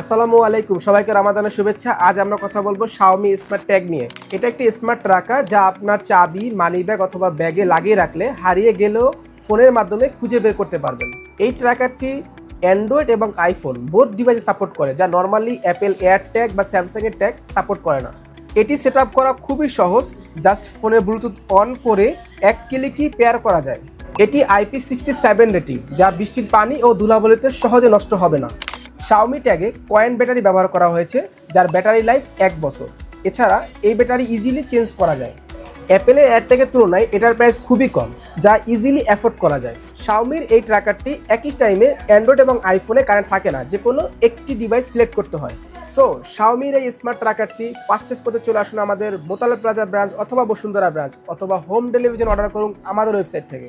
আসসালামু আলাইকুম, সবাইকে রমাদানের শুভেচ্ছা। আজ আমরা কথা বলবো Xiaomi স্মার্ট ট্যাগ নিয়ে। এটা একটি স্মার্ট ট্র্যাকার যা আপনার চাবি, মানি ব্যাগ অথবা ব্যাগে লাগিয়ে রাখলে হারিয়ে গেলেও ফোনের মাধ্যমে খুঁজে বের করতে পারবেন। এই ট্র্যাকারটি অ্যান্ড্রয়েড এবং আইফোন বোথ ডিভাইসে সাপোর্ট করে, যা নর্মালি অ্যাপেল এয়ার ট্যাগ বা স্যামসাং এর ট্যাগ সাপোর্ট করে না। এটি সেট আপ করা খুবই সহজ, জাস্ট ফোনে ব্লুটুথ অন করে এক ক্লিকই পেয়ার করা যায়। এটি IP67 রেটিং, যা বৃষ্টির পানি ও ধুলাবালিতে সহজে নষ্ট হবে না। Xiaomi ট্যাগে কয়েন ব্যাটারি ব্যবহার করা হয়েছে, যার ব্যাটারি লাইফ 1 বছর। এছাড়া এই ব্যাটারি ইজিলি চেঞ্জ করা যায়। অ্যাপেলের এয়ার ট্যাগের তুলনায় এটার প্রাইস খুবই কম, যা ইজিলি অ্যাফোর্ড করা যায়। Xiaomiর এই ট্র্যাকারটি একই টাইমে অ্যান্ড্রয়েড এবং আইফোনে কারেন্ট থাকে না, যে কোনো একটি ডিভাইস সিলেক্ট করতে হয়। সো Xiaomiর এই স্মার্ট ট্র্যাকারটি পারচেস করতে চলে আসুন আমাদের মোতালেব প্লাজা ব্রাঞ্চ অথবা বসুন্ধরা ব্রাঞ্চ, অথবা হোম ডেলিভারি অর্ডার করুন আমাদের ওয়েবসাইট থেকে।